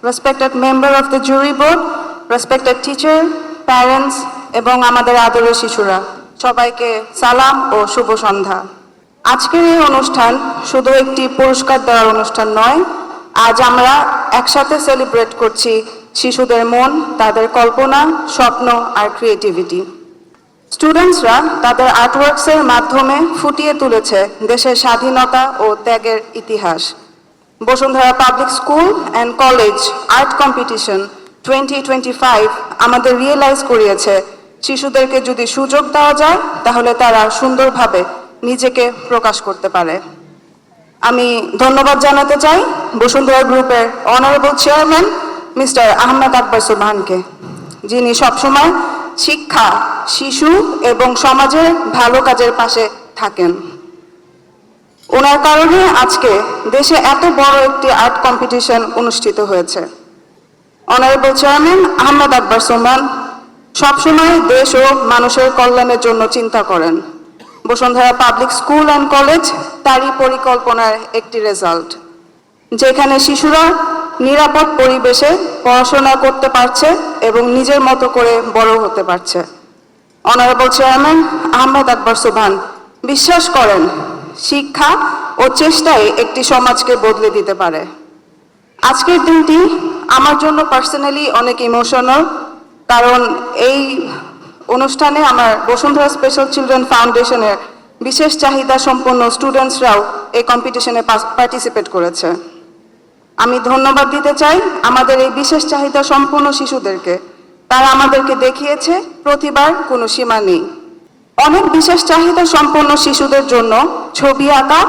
respected member of the jury board, respected teacher, parents এবং আমাদের আদরের শিশুরা সবাইকে সালাম ও শুভ সন্ধ্যা। আজকের এই অনুষ্ঠান শুধু একটি পুরস্কার দেওয়ার অনুষ্ঠান নয়, আজ আমরা একসাথে সেলিব্রেট করছি শিশুদের মন, তাদের কল্পনা, স্বপ্ন আর ক্রিয়েটিভিটি। স্টুডেন্টসরা তাদের আর্টওয়ার্কসের মাধ্যমে ফুটিয়ে তুলেছে দেশের স্বাধীনতা ও ত্যাগের ইতিহাস। Bashundhara public school and college art competition 2025 আমাদের রিয়েলাইজ করিয়েছে শিশুদেরকে যদি সুযোগ দেওয়া যায় তাহলে তারা সুন্দরভাবে নিজেকে প্রকাশ করতে পারে। আমি ধন্যবাদ জানাতে চাই বসুন্ধরা গ্রুপের অনারেবল চেয়ারম্যান মিস্টার আহমেদ আকবর সুবহানকে, যিনি সবসময় শিক্ষা, শিশু এবং সমাজের ভালো কাজের পাশে থাকেন। ওনার কারণে আজকে দেশে এত বড় একটি আর্ট কম্পিটিশন অনুষ্ঠিত হয়েছে। অনারেবল চেয়ারম্যান আহমেদ আকবর সুবহান সবসময় দেশ ও মানুষের কল্যাণের জন্য চিন্তা করেন। Bashundhara public school and college তারই পরিকল্পনার একটি রেজাল্ট, যেখানে শিশুরা নিরাপদ পরিবেশে পড়াশোনা করতে পারছে এবং নিজের মতো করে বড় হতে পারছে। অনারেবল চেয়ারম্যান আহমেদ আকবর সুবহান বিশ্বাস করেন শিক্ষা ও চেষ্টাই একটি সমাজকে বদলে দিতে পারে। আজকের দিনটি আমার জন্য পার্সোনালি অনেক ইমোশনাল, কারণ এই অনুষ্ঠানে আমার বসুন্ধরা স্পেশাল চিলড্রেন ফাউন্ডেশনের বিশেষ চাহিদা সম্পন্ন স্টুডেন্টসরাও এই কম্পিটিশনে পার্টিসিপেট করেছে। আমি ধন্যবাদ দিতে চাই আমাদের এই বিশেষ চাহিদা সম্পন্ন শিশুদেরকে। তারা আমাদেরকে দেখিয়েছে প্রতিভার কোনো সীমা নেই। অনেক বিশেষ চাহিদা সম্পন্ন শিশুদের জন্য ছবি আঁকা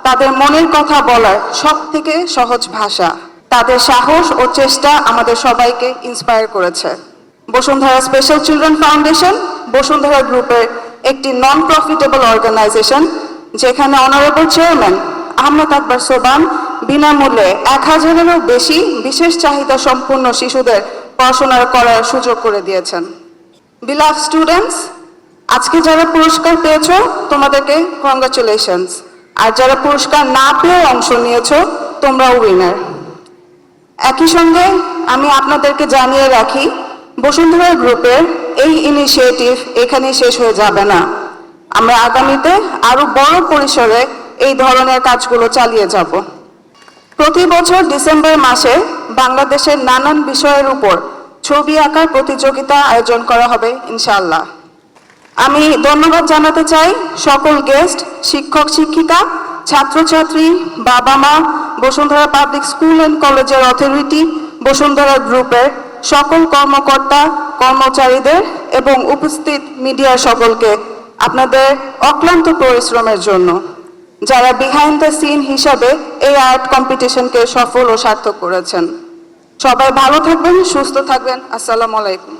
তাদের মনের কথা বলার সবথেকে সহজ ভাষা। তাদের সাহস ও চেষ্টা আমাদের সবাইকে ইন্সপায়ার করেছে। Bashundhara special children foundation Bashundhara গ্রুপের একটি নন প্রফিটেবল অর্গানাইজেশন, যেখানে অনারেবল চেয়ারম্যান আহমেদ আকবর সুবহান বিনামূল্যে 1000-এরও বেশি বিশেষ চাহিদা সম্পন্ন শিশুদের পড়াশোনা করার সুযোগ করে দিয়েছেন। বিলাভ স্টুডেন্টস, আজকে যারা পুরস্কার পেয়েছো তোমাদেরকে কংগ্রাচুলেশনস, আর যারা পুরস্কার না পেয়ে অংশ নিয়েছো তোমরাও উইনার। একই সঙ্গে আমি আপনাদেরকে জানিয়ে রাখি বসুন্ধরা গ্রুপের এই ইনিশিয়েটিভ এখানেই শেষ হয়ে যাবে না। আমরা আগামীতে আরো বড় পরিসরে এই ধরনের কাজগুলো চালিয়ে যাব। প্রতি বছর ডিসেম্বর মাসে বাংলাদেশের নানান বিষয়ের উপর ছবি আঁকার প্রতিযোগিতা আয়োজন করা হবে ইনশাআল্লাহ। আমি ধন্যবাদ জানাতে চাই সকল গেস্ট, শিক্ষক শিক্ষিকা, ছাত্রছাত্রী, বাবা মা, বসুন্ধরা পাবলিক স্কুল অ্যান্ড কলেজের অথরিটি, বসুন্ধরা গ্রুপের সকল কর্মকর্তা কর্মচারীদের এবং উপস্থিত মিডিয়ার সকলকে আপনাদের অক্লান্ত পরিশ্রমের জন্য, যারা বিহাইন্ড দ্য সিন হিসাবে এই আর্ট কম্পিটিশনকে সফল ও সার্থক করেছেন। সবাই ভালো থাকবেন, সুস্থ থাকবেন। আসসালামু আলাইকুম।